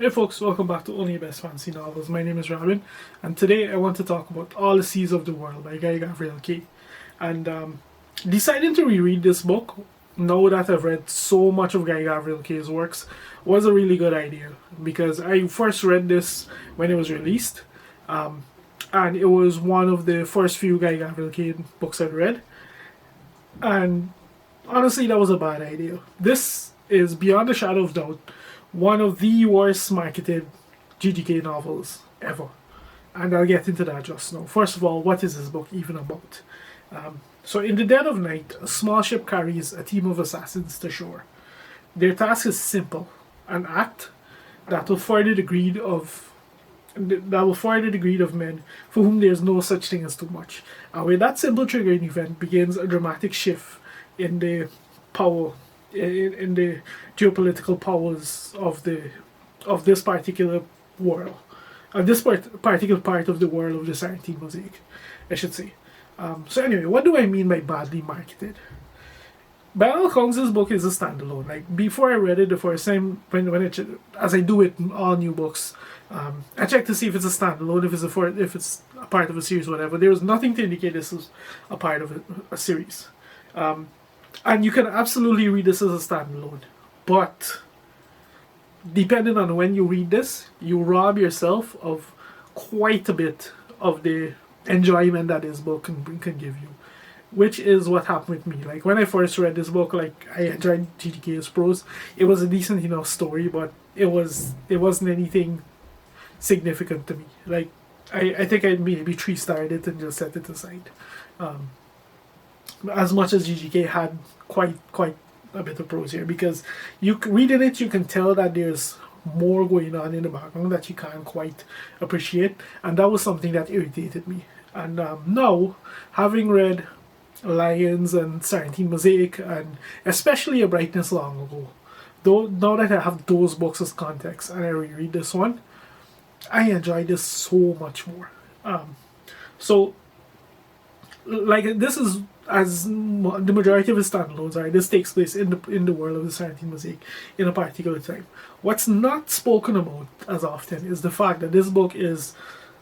Hey folks, welcome back to Only Best Fantasy Novels. My name is Robin, and today I want to talk about All the Seas of the World by Gavriel. And deciding to reread this book, now that I've read so much of Gavriel's works, was a really good idea. Because I first read this when it was released, and it was one of the first few Gavriel books I'd read. And honestly, that was a bad idea. This is, beyond a shadow of doubt, one of the worst marketed GGK novels ever. And I'll get into that just now. First of all, what is this book even about? So in the dead of night, a small ship carries a team of assassins to shore. Their task is simple: an act that will further the greed of men for whom there is no such thing as too much. And with that simple triggering event begins a dramatic shift in the power in the geopolitical powers of this particular world, this particular part of the world of the Sarantine mosaic, I should say. So anyway, what do I mean by badly marketed? By all accounts, this book is a standalone. Like, before I read it the first time, as I do with all new books, I check to see if it's a standalone, if it's a part of a series, whatever. There was nothing to indicate this was a part of a series. And you can absolutely read this as a standalone, but depending on when you read this, you rob yourself of quite a bit of the enjoyment that this book can give you, which is what happened with me. Like, when I first read this book, like, I enjoyed GGK's prose. It was a decent enough story, but it wasn't anything significant to me. Like, I think I'd maybe 3-starred it and just set it aside. As much as GGK had quite a bit of prose here, because reading it, you can tell that there's more going on in the background that you can't quite appreciate, and that was something that irritated me. And now, having read Lions and Sarantine Mosaic, and especially A Brightness Long Ago, though now that I have those books as context and I reread this one, I enjoy this so much more. So, like, this is, as the majority of his standalones are, this takes place in the world of the Sarantine Mosaic in a particular time. What's not spoken about as often is the fact that this book is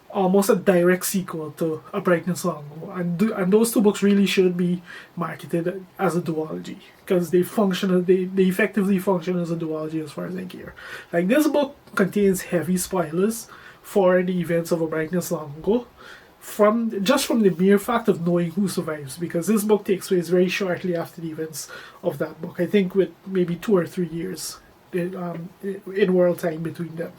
almost a direct sequel to A Brightness Long Ago, and those two books really should be marketed as a duology, because they effectively function as a duology as far as I care. Like, this book contains heavy spoilers for the events of A Brightness Long Ago, from the mere fact of knowing who survives, because this book takes place very shortly after the events of that book. I think with maybe 2 or 3 years in world time between them.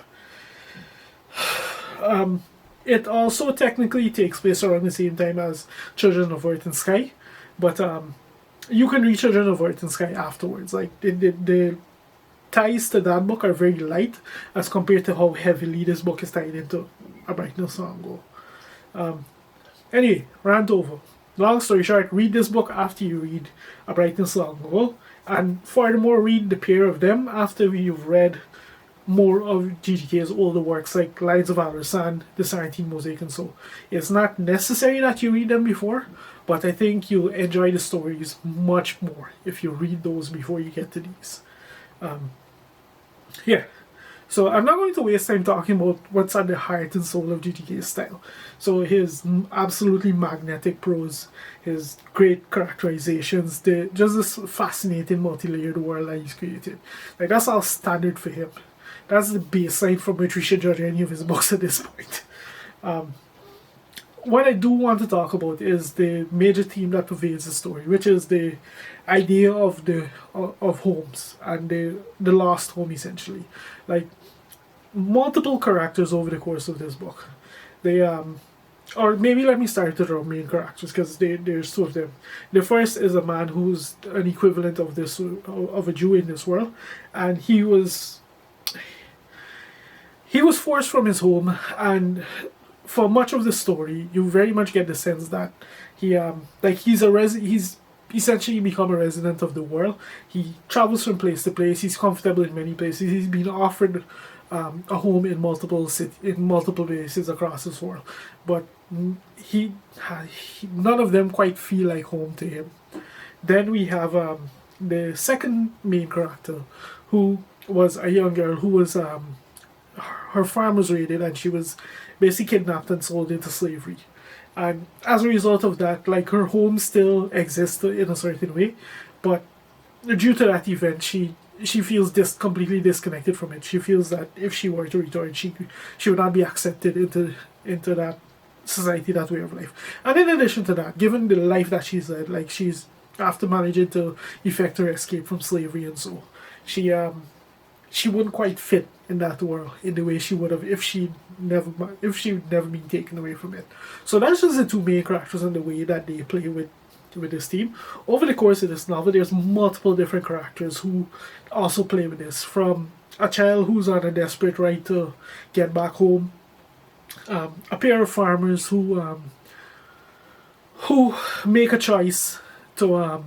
It also technically takes place around the same time as Children of Earth and Sky, but you can read Children of Earth and Sky afterwards. Like, the ties to that book are very light as compared to how heavily this book is tied into A Brightness Long Ago. Anyway, rant over. Long story short, read this book after you read A Brightness Long Ago, and furthermore, read the pair of them after you've read more of GGK's older works like Lines of Alassane, The Sarantine Mosaic, and so. It's not necessary that you read them before, but I think you'll enjoy the stories much more if you read those before you get to these. Yeah. So I'm not going to waste time talking about what's at the heart and soul of GGK's style. So his absolutely magnetic prose, his great characterizations, just this fascinating multi-layered world that he's created. Like, that's all standard for him. That's the baseline from which we should judge any of his books at this point. What I do want to talk about is the major theme that pervades the story, which is the idea of homes and the lost home, essentially. Like, multiple characters over the course of this book. They or maybe let me start with our main characters, because there's 2 of them. The first is a man who's an equivalent of a Jew in this world, and he was forced from his home, and for much of the story, you very much get the sense that he's essentially become a resident of the world. He travels from place to place. He's comfortable in many places. He's been offered a home in multiple places across this world, but none of them quite feel like home to him. Then we have the second main character, who was a young girl who was her farm was raided and she was basically kidnapped and sold into slavery. And as a result of that, like her home still exists in a certain way, but due to that event, she feels completely disconnected from it. She feels that if she were to return, she would not be accepted into that society, that way of life. And in addition to that, given the life that she's led, like she's after managing to effect her escape from slavery, and so she wouldn't quite fit in that world in the way she would have if she'd never been taken away from it. So that's just the two main characters and the way that they play with this team. Over the course of this novel, there's multiple different characters who also play with this. From a child who's on a desperate ride to get back home, a pair of farmers who make a choice to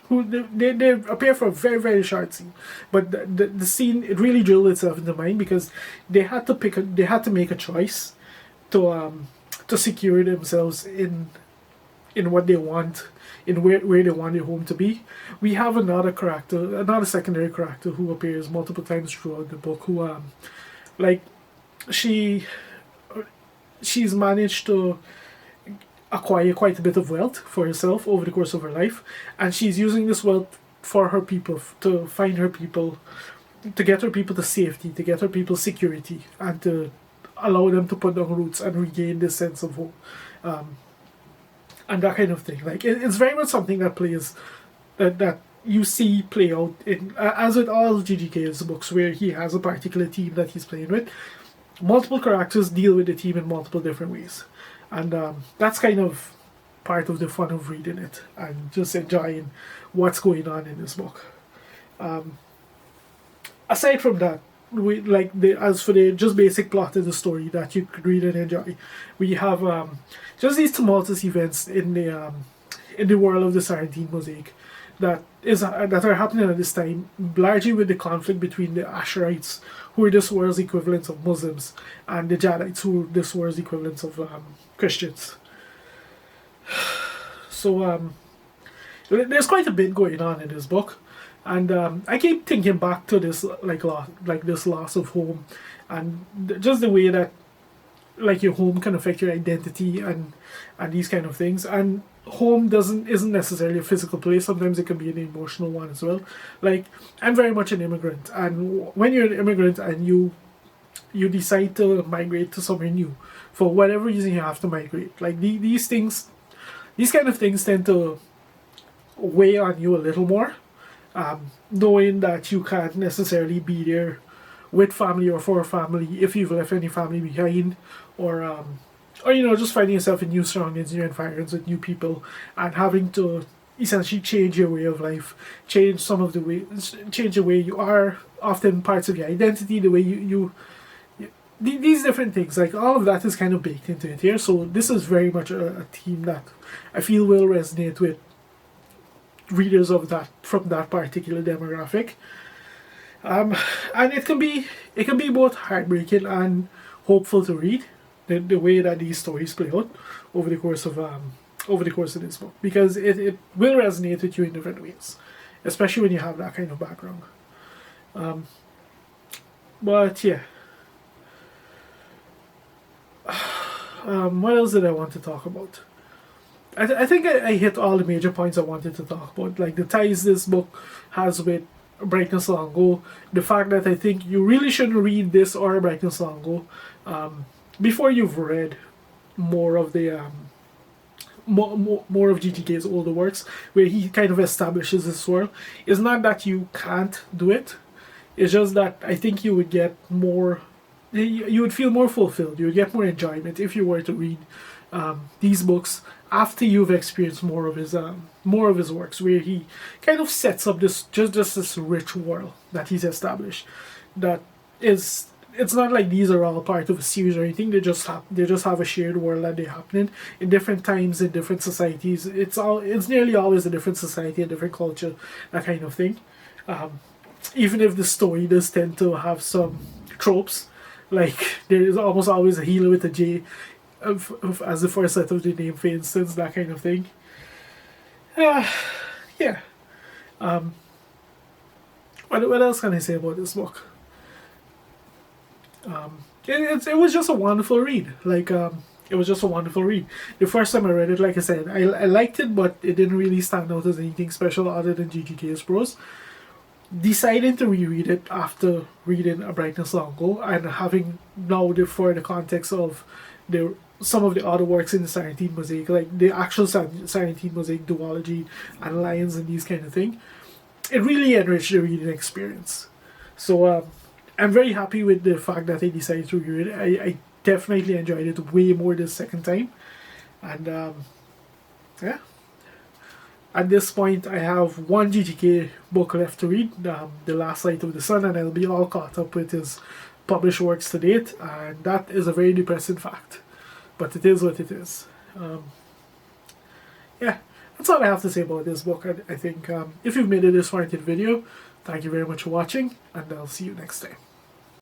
who they appear for a very very short scene, but the scene, it really drilled itself into mind because they had to make a choice to secure themselves in what they want, in where they want their home to be. We have another secondary character who appears multiple times throughout the book, who like she's managed to acquire quite a bit of wealth for herself over the course of her life, and she's using this wealth for her people, to find her people, to get her people to safety, to get her people security, and to allow them to put down roots and regain this sense of home, and that kind of thing. Like it's very much something that plays that you see play out in, as with all GGK's books, where he has a particular team that he's playing with. Multiple characters deal with the team in multiple different ways. And that's kind of part of the fun of reading it and just enjoying what's going on in this book. Aside from that, as for the just basic plot of the story that you could read and enjoy, we have just these tumultuous events in the world of the Sarantine Mosaic that are happening at this time, largely with the conflict between the Asherites, who are this world's equivalents of Muslims, and the Jadites, who are this world's equivalents of Christians. So there's quite a bit going on in this book, and I keep thinking back to this this loss of home, and just the way that like your home can affect your identity and these kind of things. And home isn't necessarily a physical place. Sometimes it can be an emotional one as well. Like, I'm very much an immigrant, and when you're an immigrant and you decide to migrate to somewhere new, for whatever reason you have to migrate, like these kind of things tend to weigh on you a little more, knowing that you can't necessarily be there with family or for family if you've left any family behind, or just finding yourself in new surroundings, new environments with new people, and having to essentially change your way of life, change the way you are, often parts of your identity, the way you these different things, like all of that is kind of baked into it here. So this is very much a theme that I feel will resonate with readers from that particular demographic. And it can be both heartbreaking and hopeful to read, the way that these stories play out over the course of this book, because it will resonate with you in different ways, especially when you have that kind of background. But yeah. What else did I want to talk about? I think I hit all the major points I wanted to talk about, like the ties this book has with Brightness Long Ago, the fact that I think you really shouldn't read this or Brightness Long Ago before you've read more of the more of GTK's older works, where he kind of establishes this world. It's not that you can't do it, it's just that I think you would get more. You would feel more fulfilled. You would get more enjoyment if you were to read these books after you've experienced more of his works, where he kind of sets up this this rich world that he's established. That is, it's not like these are all part of a series or anything. They just have a shared world that they're happening in different times in different societies. It's nearly always a different society, a different culture, that kind of thing. Even if the story does tend to have some tropes. Like, there is almost always a healer with a J as the first letter of the name, for instance, that kind of thing. Yeah. What else can I say about this book? It was just a wonderful read. Like, it was just a wonderful read. The first time I read it, like I said, I liked it, but it didn't really stand out as anything special other than GGK's prose. Deciding to reread it after reading A Brightness Long Ago and having now the further context of the some of the other works in the Sarantine Mosaic, like the actual Sarantine Mosaic duology and Lions and these kind of thing, it really enriched the reading experience. So I'm very happy with the fact that I decided to read it. I definitely enjoyed it way more the second time, and yeah. At this point, I have one GGK book left to read, The Last Light of the Sun, and I'll be all caught up with his published works to date, and that is a very depressing fact. But it is what it is. Yeah, that's all I have to say about this book. I think if you've made it this far into the video, thank you very much for watching, and I'll see you next time.